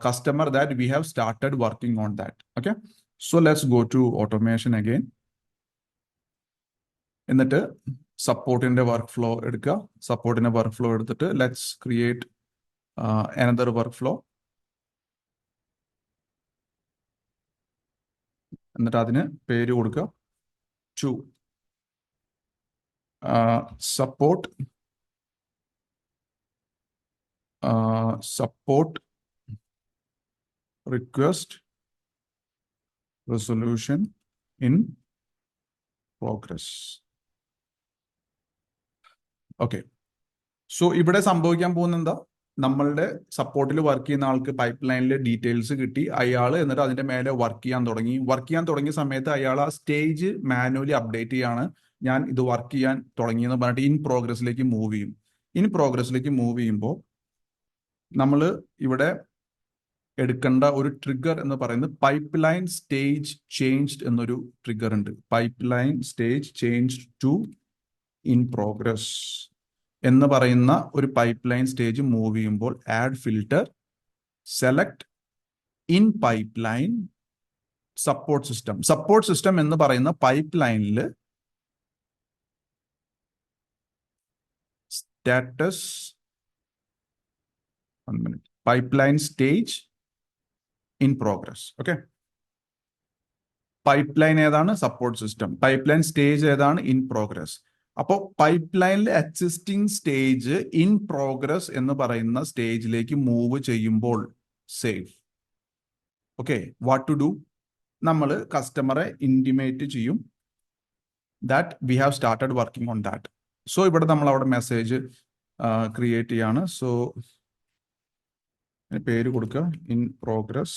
[SPEAKER 1] customer that we have started working on that. Okay, so let's go to automation again. എന്നിട്ട് സപ്പോർട്ടിന്റെ വർക്ക് ഫ്ലോ എടുക്കുക. സപ്പോർട്ടിന്റെ വർക്ക് ഫ്ലോ എടുത്തിട്ട് let's create another workflow. എന്നിട്ട് അതിന് പേര് കൊടുക്കുക to support support request resolution in progress. Okay, so ഇവിടെ സംഭവിക്കാൻ പോകുന്ന എന്താ, നമ്മളുടെ സപ്പോർട്ടിൽ വർക്ക് ചെയ്യുന്ന ആൾക്ക് പൈപ്പ് ലൈനിൽ ഡീറ്റെയിൽസ് കിട്ടി, അയാൾ എന്നിട്ട് അതിന്റെ മേലെ വർക്ക് ചെയ്യാൻ തുടങ്ങിയ സമയത്ത് അയാൾ ആ സ്റ്റേജ് മാനുവലി അപ്ഡേറ്റ് ചെയ്യാണ്, ഞാൻ ഇത് വർക്ക് ചെയ്യാൻ തുടങ്ങിയെന്ന് പറഞ്ഞിട്ട് ഇൻ പ്രോഗ്രസ്സിലേക്ക് മൂവ് ചെയ്യും. ഇൻ പ്രോഗ്രസ്സിലേക്ക് മൂവ് ചെയ്യുമ്പോൾ നമ്മൾ ഇവിടെ എടുക്കേണ്ട ഒരു ട്രിഗർ എന്ന് പറയുന്നത് പൈപ്പ് ലൈൻ സ്റ്റേജ് ചേഞ്ച്ഡ് എന്നൊരു ട്രിഗർ ഉണ്ട്. Pipeline stage change to in progress എന്ന് പറയുന്ന ഒരു പൈപ്പ് ലൈൻ സ്റ്റേജ് മൂവ് ചെയ്യുമ്പോൾ add filter, select in pipeline support system. Support system എന്ന് പറയുന്ന പൈപ്പ് ലൈനിൽ status pipeline stage in progress. Okay, pipeline ഏതാണ്? Support system. Pipeline stage ഏതാണ്? In progress. അപ്പോൾ പൈപ്പ് ലൈനിൽ എക്സിസ്റ്റിംഗ് സ്റ്റേജ് ഇൻ പ്രോഗ്രസ് എന്ന് പറയുന്ന സ്റ്റേജിലേക്ക് മൂവ് ചെയ്യുമ്പോൾ save. Okay, what to do? നമ്മൾ കസ്റ്റമറെ ഇന്റിമേറ്റ് ചെയ്യും that we have started working on that. So ഇവിടെ നമ്മൾ അവിടെ മെസ്സേജ് ക്രിയേറ്റ് ചെയ്യാണ്. സോ പേര് കൊടുക്കുക in progress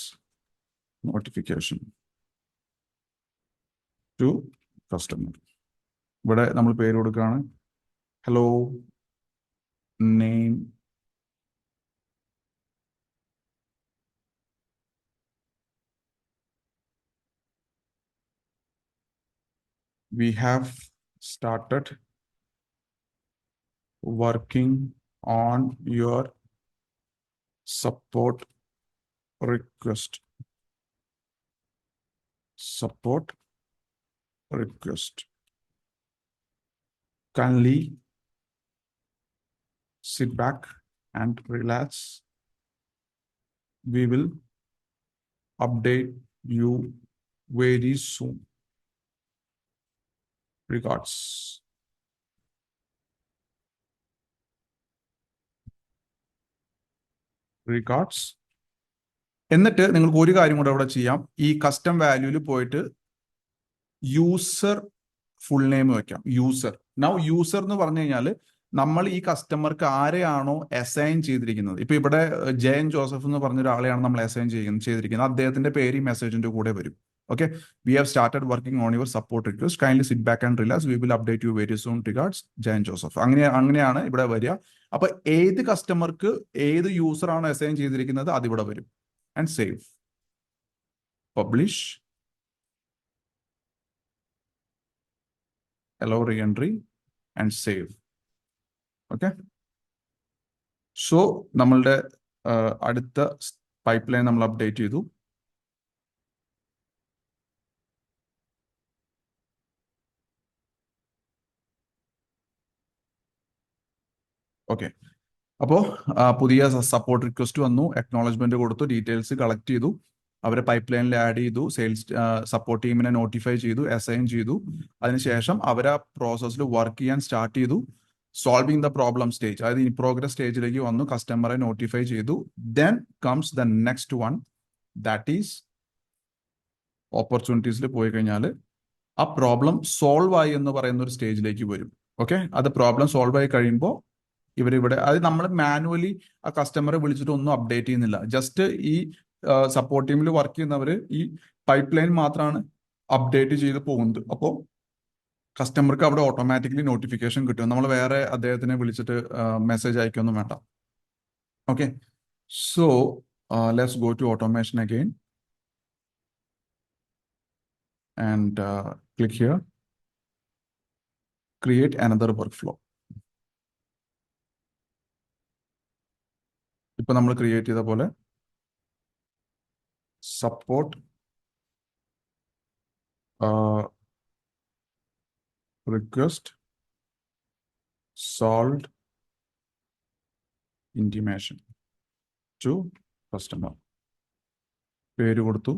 [SPEAKER 1] notification to customer. ഇവിടെ നമ്മൾ പേര് കൊടുക്കുകയാണ് hello name we have started working on your support request. Support request. Kindly sit back and relax. We will update you very soon. Regards. Regards. എന്നിട്ട് നിങ്ങൾക്ക് ഒരു കാര്യം കൂടെ അവിടെ ചെയ്യാം. ഈ കസ്റ്റം വാല്യൂവിൽ പോയിട്ട് യൂസർ ഫുൾ നെയിം വെക്കാം. യൂസർ. നൗ യൂസർ എന്ന് പറഞ്ഞു കഴിഞ്ഞാൽ നമ്മൾ ഈ കസ്റ്റമർക്ക് ആരെയാണോ അസൈൻ ചെയ്തിരിക്കുന്നത്, ഇപ്പൊ ഇവിടെ ജയൻ ജോസഫ് എന്ന് പറഞ്ഞ ഒരാളെയാണ് നമ്മൾ അസൈൻ ചെയ്തിരിക്കുന്നത്. അദ്ദേഹത്തിന്റെ പേര് ഈ മെസ്സേജിന്റെ കൂടെ വരും. Okay, V have started working on your support request. Kindly sit back and relax. We will update you very soon. Regards, Jayan Joseph. അങ്ങനെയാണ് ഇവിടെ വരിക. അപ്പൊ ഏത് കസ്റ്റമർക്ക് ഏത് യൂസർ ആണ് അസൈൻ ചെയ്തിരിക്കുന്നത് അതിവിടെ വരും. And save. Publish. allow re-entry and save. Okay. So നമ്മളുടെ അടുത്ത പൈപ്പ് ലൈൻ നമ്മൾ അപ്ഡേറ്റ് ചെയ്തു. ഓക്കെ, അപ്പോൾ പുതിയ സപ്പോർട്ട് റിക്വസ്റ്റ് വന്നു. അക്നോളജ്മെന്റ് കൊടുത്തു. ഡീറ്റെയിൽസ് കളക്ട് ചെയ്തു. അവരെ പൈപ്പ് ലൈനിൽ ആഡ് ചെയ്തു. സെയിൽസ് സപ്പോർട്ട് ടീമിനെ നോട്ടിഫൈ ചെയ്തു. അസൈൻ ചെയ്തു. അതിനുശേഷം അവർ ആ പ്രോസസ്സിൽ വർക്ക് ചെയ്യാൻ സ്റ്റാർട്ട് ചെയ്തു. സോൾവിങ് ദ പ്രോബ്ലം സ്റ്റേജ്, അതായത് ഇൻ പ്രോഗ്രസ് സ്റ്റേജിലേക്ക് വന്നു. കസ്റ്റമറെ നോട്ടിഫൈ ചെയ്തു. Then comes the next one, that is ഓപ്പർച്യൂണിറ്റീസിൽ പോയി കഴിഞ്ഞാൽ ആ പ്രോബ്ലം സോൾവ് ആയി എന്ന് പറയുന്ന ഒരു സ്റ്റേജിലേക്ക് വരും. ഓക്കെ, അത് പ്രോബ്ലം സോൾവ് ആയി കഴിയുമ്പോൾ ഇവരിവിടെ, അത് നമ്മൾ മാനുവലി ആ കസ്റ്റമറെ വിളിച്ചിട്ട് ഒന്നും അപ്ഡേറ്റ് ചെയ്യുന്നില്ല. ജസ്റ്റ് ഈ സപ്പോർട്ട് ടീമിൽ വർക്ക് ചെയ്യുന്നവർ ഈ പൈപ്പ് ലൈൻ മാത്രമാണ് അപ്ഡേറ്റ് ചെയ്ത് പോകുന്നത്. അപ്പോൾ കസ്റ്റമർക്ക് അവിടെ ഓട്ടോമാറ്റിക്കലി നോട്ടിഫിക്കേഷൻ കിട്ടും. നമ്മൾ വേറെ അദ്ദേഹത്തിനെ വിളിച്ചിട്ട് മെസ്സേജ് അയക്കൊന്നും വേണ്ട. Okay, so let's go to automation again and click here, create another workflow. ഇപ്പൊ നമ്മൾ ക്രിയേറ്റ് ചെയ്ത പോലെ support request solved intimation to customer. പേര് കൊടുത്തു.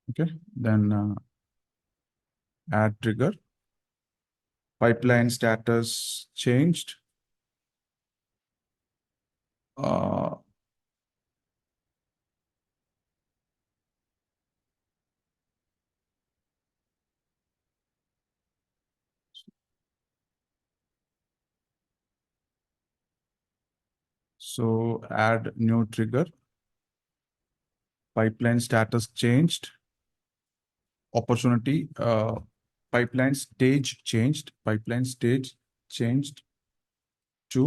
[SPEAKER 1] Okay, then add trigger. Pipeline status changed. So add new trigger. Pipeline status changed. Opportunity, pipeline stage changed. Pipeline stage changed to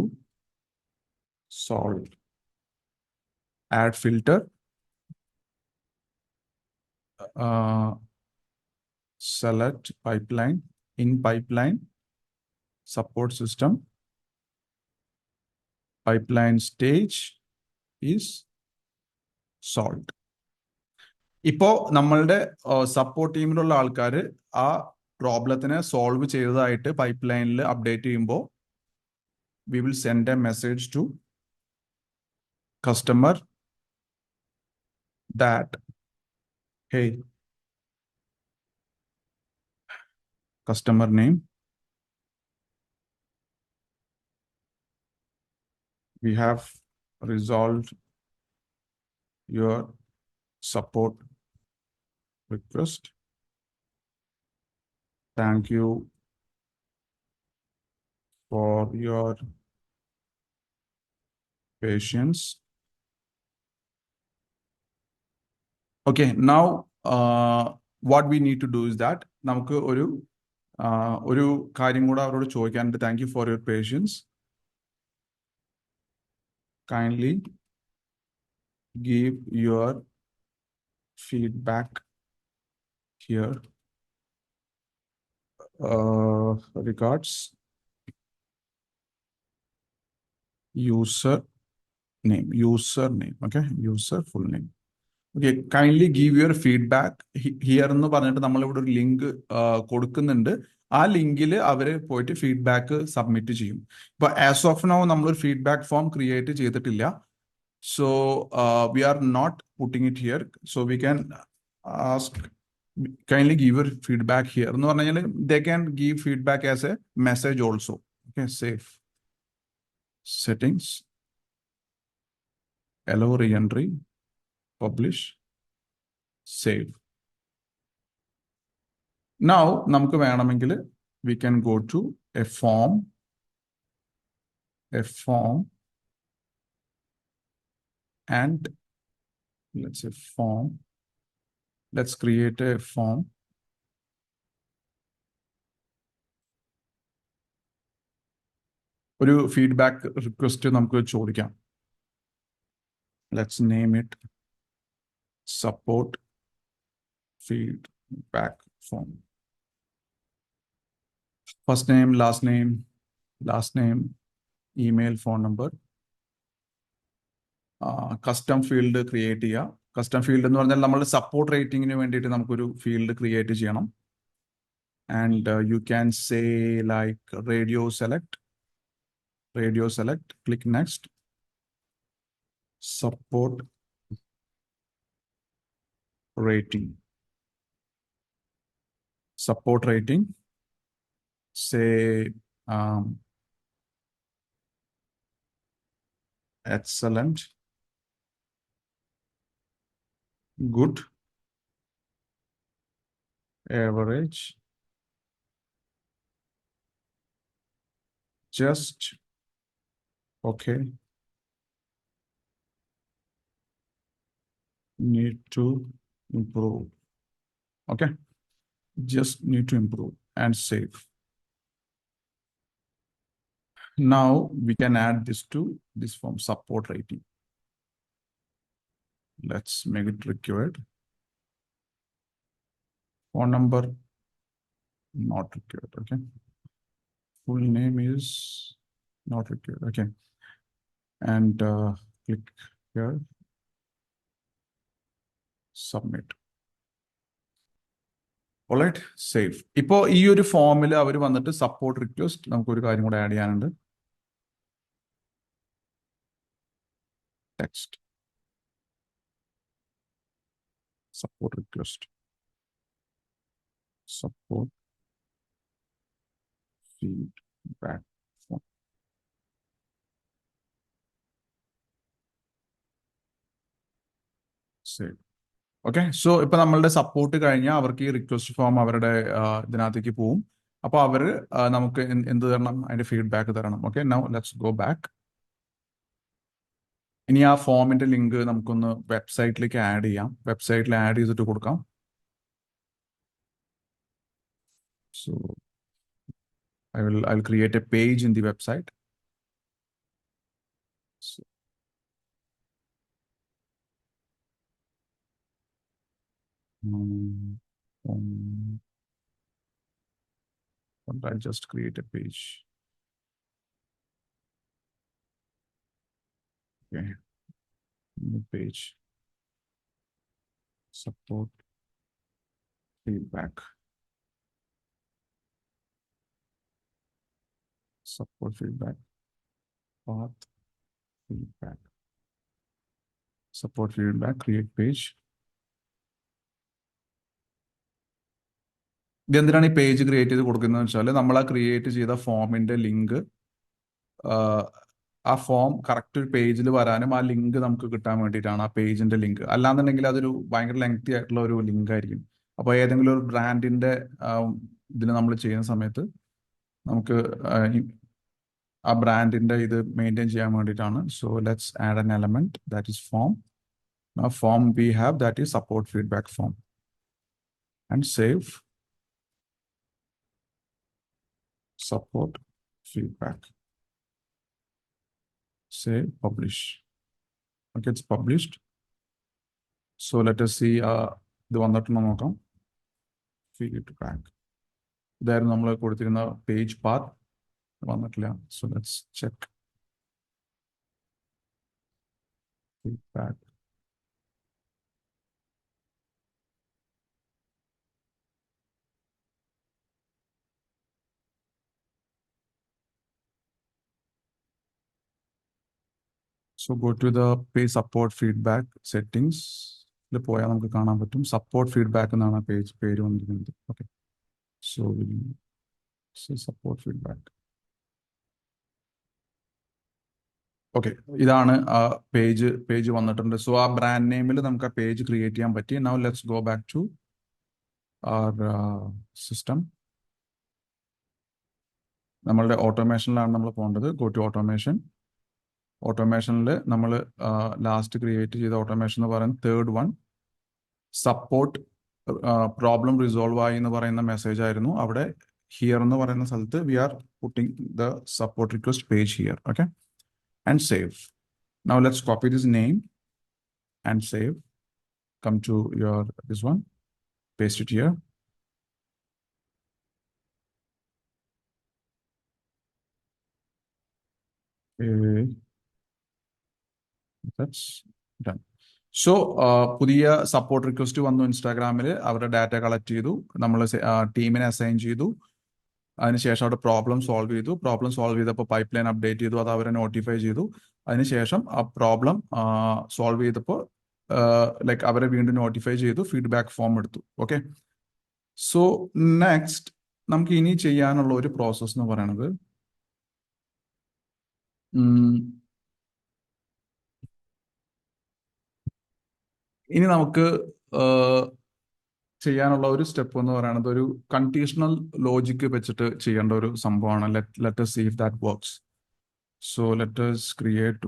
[SPEAKER 1] solved. Add filter. Select pipeline. In pipeline support system, pipeline stage is solved. ഇപ്പോ നമ്മളുടെ സപ്പോർട്ട് ടീമിലുള്ള ആൾക്കാർ ആ പ്രോബ്ലത്തിനെ സോൾവ് ചെയ്തതായിട്ട് പൈപ്പ് ലൈനിൽ അപ്ഡേറ്റ് ചെയ്യുമ്പോൾ we will send a message to customer that, hey, customer name, we have resolved your support request. Thank you for your patience. Okay, now what we need to do is that നമുക്ക് ഒരു കാര്യം കൂടെ അവരോട് ചോദിക്കാനുണ്ട്. Thank you for your patience. Kindly give your feedback here regards user name, okay, user full name. Okay, kindly give your feedback here എന്ന് പറഞ്ഞിട്ട് നമ്മളിവിടെ ഒരു ലിങ്ക് കൊടുക്കുന്നുണ്ട്. ആ ലിങ്കിൽ അവർ പോയിട്ട് ഫീഡ്ബാക്ക് സബ്മിറ്റ് ചെയ്യും. ഇപ്പൊ ആസ് ഓഫ് നൗ നമ്മളൊരു ഫീഡ്ബാക്ക് ഫോം ക്രിയേറ്റ് ചെയ്തിട്ടില്ല. So we are not putting it here. So we can ask kindly give your feedback here എന്ന് പറഞ്ഞു കഴിഞ്ഞാൽ they can give feedback as a message also. Okay, save settings, allow re-entry, publish, save. Now നമുക്ക് വേണമെങ്കിൽ we can go to a form and let's say form. Let's create a form. ഒരു ഫീഡ്ബാക്ക് റിക്വസ്റ്റ് നമുക്ക് ചോദിക്കാം. Let's name it support feedback form. First name, last name, email, phone number. Custom field create ചെയ്യുക. കസ്റ്റം ഫീൽഡ് എന്ന് പറഞ്ഞാൽ നമ്മൾ സപ്പോർട്ട് റേറ്റിംഗിന് വേണ്ടിയിട്ട് നമുക്കൊരു ഫീൽഡ് ക്രിയേറ്റ് ചെയ്യണം. And you can say like radio select, click next, support rating, say excellent, good, average, just, okay, need to improve. Okay, just need to improve and save. Now we can add this to this form, support rating. Let's make it required. Phone number not required. Okay, full name is not required. Okay, and click here, submit. Alright, save. ഇപ്പോൾ ഈ ഒരു ഫോമിൽ അവർ വന്നിട്ട് സപ്പോർട്ട് റിക്വസ്റ്റ് നമുക്കൊരു കാര്യം കൂടെ ആഡ് ചെയ്യാനുണ്ട്. Text support request, support feedback form. Save. Okay, so ഇപ്പൊ നമ്മളുടെ സപ്പോർട്ട് കഴിഞ്ഞാൽ അവർക്ക് ഈ റിക്വസ്റ്റ് ഫോം അവരുടെ ഇതിനകത്തേക്ക് പോവും. അപ്പോൾ അവർ നമുക്ക് എന്ത് തരണം? അതിന്റെ ഫീഡ്ബാക്ക് തരണം. Okay, now let's go back. ഇനി ആ ഫോമിന്റെ ലിങ്ക് നമുക്കൊന്ന് വെബ്സൈറ്റിലേക്ക് ആഡ് ചെയ്യാം. വെബ്സൈറ്റിൽ ആഡ് ചെയ്തിട്ട് കൊടുക്കാം. So I'll create a page in the website. So, I'll just create a page. Okay, new page, support feedback, path feedback, support feedback, create page. ഇതെന്തിനാണ് ഈ പേജ് ക്രിയേറ്റ് ചെയ്ത് കൊടുക്കുന്നത് വെച്ചാൽ നമ്മൾ ആ ക്രിയേറ്റ് ചെയ്ത ഫോമിന്റെ ലിങ്ക്, ആ ഫോം കറക്റ്റ് ഒരു പേജിൽ വരാനും ആ ലിങ്ക് നമുക്ക് കിട്ടാൻ വേണ്ടിയിട്ടാണ് ആ പേജിന്റെ ലിങ്ക്. അല്ലാന്നുണ്ടെങ്കിൽ അതൊരു ഭയങ്കര ലെങ്തി ആയിട്ടുള്ള ഒരു ലിങ്ക് ആയിരിക്കും. അപ്പോൾ ഏതെങ്കിലും ഒരു ബ്രാൻഡിന്റെ ഇതിൽ നമ്മൾ ചെയ്യുന്ന സമയത്ത് നമുക്ക് ആ ബ്രാൻഡിന്റെ ഇത് മെയിൻറ്റെയിൻ ചെയ്യാൻ വേണ്ടിയിട്ടാണ്. So let's add an element that is form. Now form we have, that is support feedback form, and save. Support feedback, save, publish. Okay, it's published. So let us see the one that we feedback. ഇതായിരുന്നു നമ്മൾ കൊടുത്തിരുന്ന പേജ് പാത്ത്. വന്നിട്ടില്ല. So let's check feedback. So go to the page support feedback settings പോയാൽ നമുക്ക് കാണാൻ പറ്റും. സപ്പോർട്ട് ഫീഡ്ബാക്ക് എന്നാണ് പേര് വന്നിരിക്കുന്നത്. Okay, so support feedback. Okay, ഇതാണ് ആ പേജ് വന്നിട്ടുണ്ട്. സോ ആ ബ്രാൻഡ് നെയിമിൽ നമുക്ക് ആ പേജ് ക്രിയേറ്റ് ചെയ്യാൻ പറ്റി. Now let's go back to our system. നമ്മളുടെ ഓട്ടോമേഷനിലാണ് നമ്മൾ പോകേണ്ടത്. Go to automation. ഓട്ടോമേഷനിൽ നമ്മൾ ലാസ്റ്റ് ക്രിയേറ്റ് ചെയ്ത ഓട്ടോമേഷൻ എന്ന് പറയുന്നത് third one, support problem resolve ആയി എന്ന് പറയുന്ന മെസ്സേജ് ആയിരുന്നു. അവിടെ ഹിയർ എന്ന് പറയുന്ന സ്ഥലത്ത് we are putting the support request page here. Okay, and save. Now let's copy this name and save. Come to your this one, paste it here. Okay, that's done. So പുതിയ സപ്പോർട്ട് റിക്വസ്റ്റ് വന്നു ഇൻസ്റ്റാഗ്രാമിൽ. അവരുടെ ഡാറ്റ കളക്ട് ചെയ്തു, നമ്മൾ ടീമിനെ അസൈൻ ചെയ്തു. അതിനുശേഷം അവിടെ പ്രോബ്ലം സോൾവ് ചെയ്തു. പ്രോബ്ലം സോൾവ് ചെയ്തപ്പോൾ പൈപ്പ് ലൈൻ അപ്ഡേറ്റ് ചെയ്തു, അത് അവരെ നോട്ടിഫൈ ചെയ്തു. അതിനുശേഷം ആ പ്രോബ്ലം സോൾവ് ചെയ്തപ്പോൾ ലൈക്ക് അവരെ വീണ്ടും നോട്ടിഫൈ ചെയ്തു, ഫീഡ്ബാക്ക് ഫോം എടുത്തു. ഓക്കെ, സോ നെക്സ്റ്റ് നമുക്ക് ഇനി ചെയ്യാനുള്ള ഒരു പ്രോസസ് എന്ന് പറയുന്നത് ഇനി നമുക്ക് ചെയ്യാനുള്ള ഒരു സ്റ്റെപ്പ് എന്ന് പറയുന്നത് ഒരു കണ്ടീഷണൽ ലോജിക്ക് വെച്ചിട്ട് ചെയ്യേണ്ട ഒരു സംഭവമാണ്. Let us see if that works. So let us create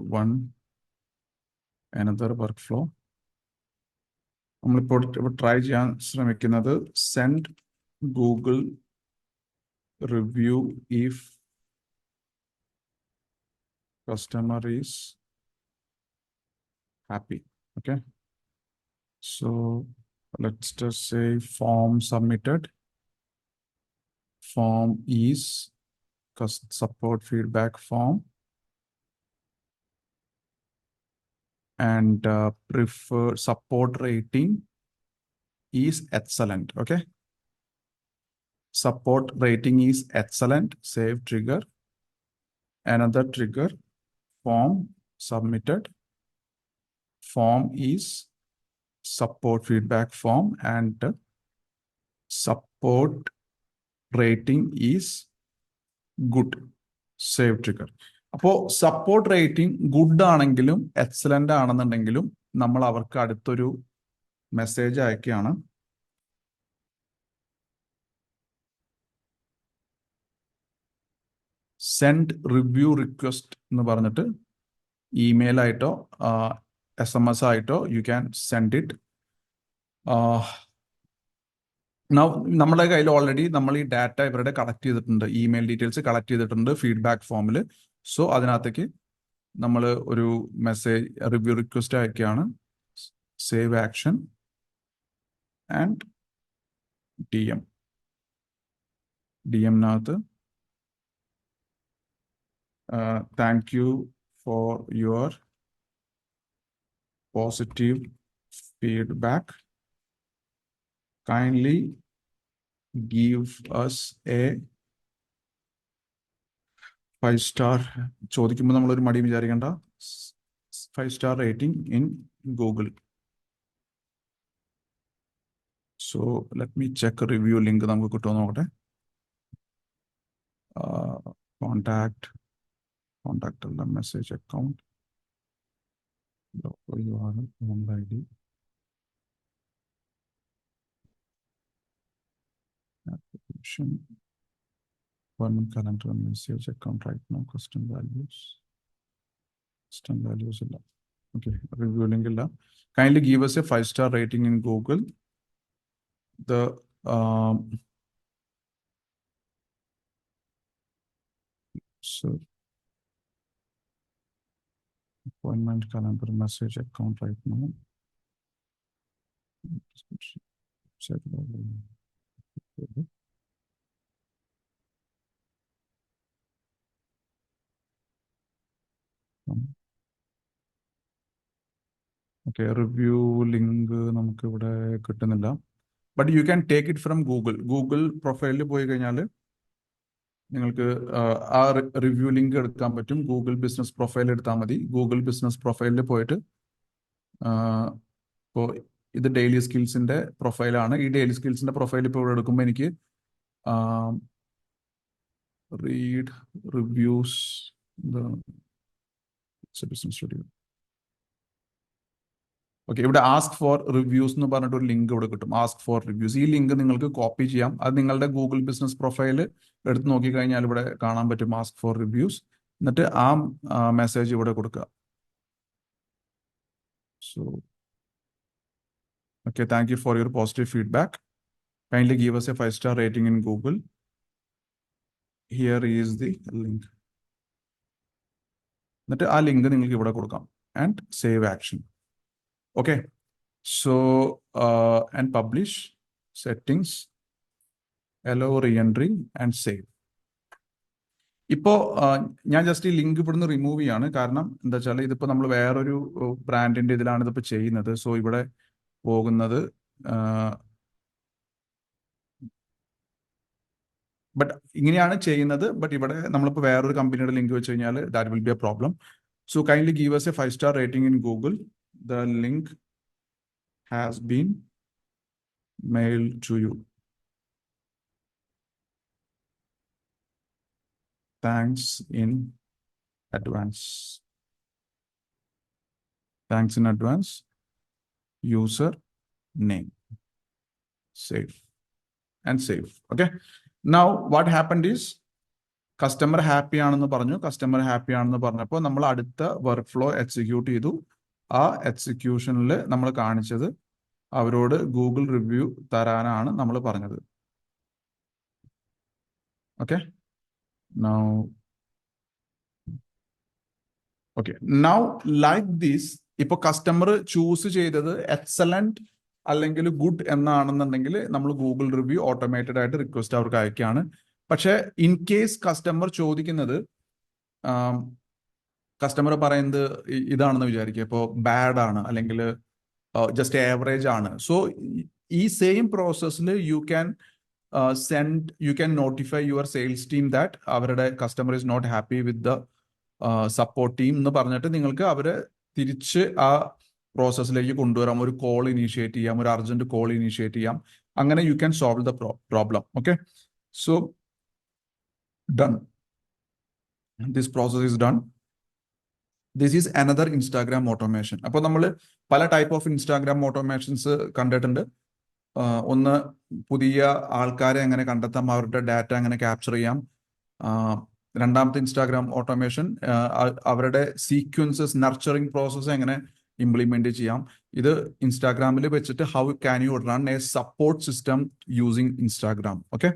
[SPEAKER 1] another workflow. നമ്മളിപ്പോൾ ട്രൈ ചെയ്യാൻ ശ്രമിക്കുന്നത് send Google review if customer is happy. Okay, so let's just say form submitted. Form is support feedback form, and prefer support rating is excellent. Okay, support rating is excellent. Save trigger. Another trigger, form submitted. Form is support feedback form, and support rating is good. Save trigger. അപ്പോൾ സപ്പോർട്ട് റേറ്റിംഗ് ഗുഡ് ആണെങ്കിലും എക്സലന്റ് ആണെന്നുണ്ടെങ്കിലും നമ്മൾ അവർക്ക് അടുത്തൊരു മെസ്സേജ് അയക്കുകയാണ്. സെൻഡ് റിവ്യൂ റിക്വസ്റ്റ് എന്ന് പറഞ്ഞിട്ട് ഇമെയിൽ ആയിട്ടോ SMS ആയിട്ടോ യു ക്യാൻ സെൻഡ് ഇറ്റ്. നമ്മുടെ കയ്യിൽ ഓൾറെഡി നമ്മൾ ഈ ഡാറ്റ ഇവരുടെ കളക്ട് ചെയ്തിട്ടുണ്ട്, ഇമെയിൽ ഡീറ്റെയിൽസ് കളക്ട് ചെയ്തിട്ടുണ്ട് ഫീഡ്ബാക്ക് ഫോമിൽ. സോ അതിനകത്തേക്ക് നമ്മൾ ഒരു മെസ്സേജ് റിവ്യൂ റിക്വസ്റ്റ് അയക്കുകയാണ്. സേവ് ആക്ഷൻ ആൻഡ് ഡിഎംനകത്ത് thank you for your positive feedback. Kindly give us a 5-star. ചോദിക്കുമ്പോൾ നമ്മളൊരു മടി വിചാരിക്കേണ്ട. 5-star rating in Google. So let me check a review link നമുക്ക് കിട്ടുമോ നോക്കട്ടെ. Contact അല്ല, message account, URL, email ID, application, one calendar message account right now, custom values illa. Okay, review link illa. Kindly give us a 5-star rating in Google. The so appointment calendar message account right now. Okay, review link നമുക്ക് ഇവിടെ കിട്ടുന്നില്ല. But you can take it from Google പ്രൊഫൈലിൽ പോയി കഴിഞ്ഞാൽ നിങ്ങൾക്ക് ആ റിവ്യൂ ലിങ്ക് എടുക്കാൻ പറ്റും. ഗൂഗിൾ ബിസിനസ് പ്രൊഫൈൽ എടുത്താൽ മതി. ഗൂഗിൾ ബിസിനസ് പ്രൊഫൈലിൽ പോയിട്ട് ഇപ്പോൾ ഇത് ഡെയിലി സ്കിൽസിന്റെ പ്രൊഫൈലാണ്. ഈ ഡെയിലി സ്കിൽസിന്റെ പ്രൊഫൈൽ ഇപ്പോൾ ഇവിടെ എടുക്കുമ്പോൾ എനിക്ക് read reviews business studio. Okay, ഇവിടെ ആസ്ക് ഫോർ റിവ്യൂസ് എന്ന് പറഞ്ഞിട്ട് ഒരു ലിങ്ക് ഇവിടെ കിട്ടും. ആസ്ക് ഫോർ റിവ്യൂസ്, ഈ ലിങ്ക് നിങ്ങൾക്ക് കോപ്പി ചെയ്യാം. അത് നിങ്ങളുടെ ഗൂഗിൾ ബിസിനസ് പ്രൊഫൈൽ എടുത്ത് നോക്കിക്കഴിഞ്ഞാൽ ഇവിടെ കാണാൻ പറ്റും ആസ്ക് ഫോർ റിവ്യൂസ്. എന്നിട്ട് ആ മെസ്സേജ് ഇവിടെ കൊടുക്കുക. So okay, thank you for your positive feedback. Kindly give us a 5-star rating in Google. Here is the link. എന്നിട്ട് ആ ലിങ്ക് നിങ്ങൾക്ക് ഇവിടെ കൊടുക്കാം and save action. Okay, so and publish settings, allow re-entry and save. ഇപ്പോൾ ഞാൻ ജസ്റ്റ് ഈ ലിങ്ക് ഇവിടുന്ന് റിമൂവ് ചെയ്യാണ്. കാരണം എന്താ വെച്ചാൽ ഇതിപ്പോൾ നമ്മൾ വേറൊരു ബ്രാൻഡിന്റെ ഇതിലാണ് ഇതിപ്പോൾ ചെയ്യുന്നത്. സോ ഇവിടെ പോകുന്നത് ബട്ട് ഇങ്ങനെയാണ് ചെയ്യുന്നത്. ബട്ട് ഇവിടെ നമ്മളിപ്പോൾ വേറൊരു കമ്പനിയുടെ ലിങ്ക് വെച്ച് കഴിഞ്ഞാൽ that will be A problem. So kindly give us a 5-star rating in Google. The link has been mailed to you. Thanks in advance. Thanks in advance. User name. Save and save. Okay. Now what happened is customer happy ആണെന്ന് പറഞ്ഞു. കസ്റ്റമർ ഹാപ്പി ആണെന്ന് പറഞ്ഞപ്പോൾ നമ്മൾ അടുത്ത വർക്ക് ഫ്ലോ എക്സിക്യൂട്ട് ചെയ്തു. ആ എക്സിക്യൂഷനിൽ നമ്മൾ കാണിച്ചത് അവരോട് ഗൂഗിൾ റിവ്യൂ തരാനാണ് നമ്മൾ പറഞ്ഞത്. Okay, now okay, now like this. ഇപ്പൊ കസ്റ്റമർ ചൂസ് ചെയ്തത് എക്സലന്റ് അല്ലെങ്കിൽ ഗുഡ് എന്നാണെന്നുണ്ടെങ്കിൽ നമ്മൾ ഗൂഗിൾ റിവ്യൂ ഓട്ടോമേറ്റഡ് ആയിട്ട് റിക്വസ്റ്റ് അവർക്ക് അയക്കുകയാണ്. പക്ഷെ ഇൻ കേസ് കസ്റ്റമർ ചോദിക്കുന്നത്, കസ്റ്റമർ പറയുന്നത് ഇതാണെന്ന് വിചാരിക്കുക, ഇപ്പോൾ ബാഡ് ആണ് അല്ലെങ്കിൽ ജസ്റ്റ് ആവറേജ് ആണ്. സോ ഈ സെയിം പ്രോസസ്സിൽ you can notify your sales team that അവരുടെ customer is not happy with the support team എന്ന് പറഞ്ഞിട്ട് നിങ്ങൾക്ക് അവരെ തിരിച്ച് ആ പ്രോസസ്സിലേക്ക് കൊണ്ടുവരാം. ഒരു കോൾ ഇനീഷ്യേറ്റ് ചെയ്യാം, ഒരു അർജന്റ് കോൾ ഇനീഷ്യേറ്റ് ചെയ്യാം. അങ്ങനെ you can solve the problem. Okay, so done. This process is done. This is another Instagram automation. അപ്പോൾ നമ്മൾ പല ടൈപ്പ് ഓഫ് ഇൻസ്റ്റാഗ്രാം ഓട്ടോമേഷൻസ് കണ്ടിട്ടുണ്ട്. ഒന്ന്, പുതിയ ആൾക്കാരെ എങ്ങനെ കണ്ടെത്താം, അവരുടെ ഡാറ്റ എങ്ങനെ ക്യാപ്ചർ ചെയ്യാം. രണ്ടാമത്തെ ഇൻസ്റ്റാഗ്രാം ഓട്ടോമേഷൻ അവരുടെ സീക്വൻസസ് നർച്ചറിങ് പ്രോസസ്സ് എങ്ങനെ ഇംപ്ലിമെന്റ് ചെയ്യാം. ഇത് ഇൻസ്റ്റാഗ്രാമിൽ വെച്ചിട്ട് how can you run A support system using Instagram. Okay,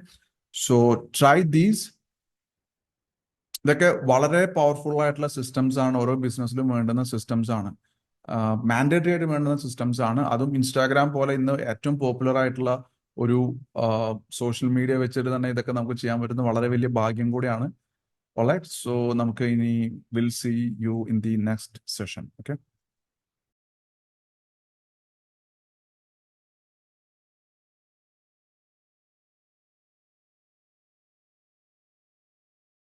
[SPEAKER 1] so try these. ഇതൊക്കെ വളരെ പവർഫുൾ ആയിട്ടുള്ള സിസ്റ്റംസ് ആണ്. ഓരോ ബിസിനസ്സിലും വേണ്ടുന്ന സിസ്റ്റംസ് ആണ്, മാൻഡേറ്ററി ആയിട്ട് വേണ്ടുന്ന സിസ്റ്റംസ് ആണ്. അതും ഇൻസ്റ്റാഗ്രാം പോലെ ഇന്ന് ഏറ്റവും പോപ്പുലർ ആയിട്ടുള്ള ഒരു സോഷ്യൽ മീഡിയ വെച്ചിട്ട് തന്നെ ഇതൊക്കെ നമുക്ക് ചെയ്യാൻ പറ്റുന്ന വളരെ വലിയ ഭാഗ്യം കൂടിയാണ്. ഓൾറൈറ്റ്, സോ നമുക്ക് ഇനി will see you in the next session. Okay.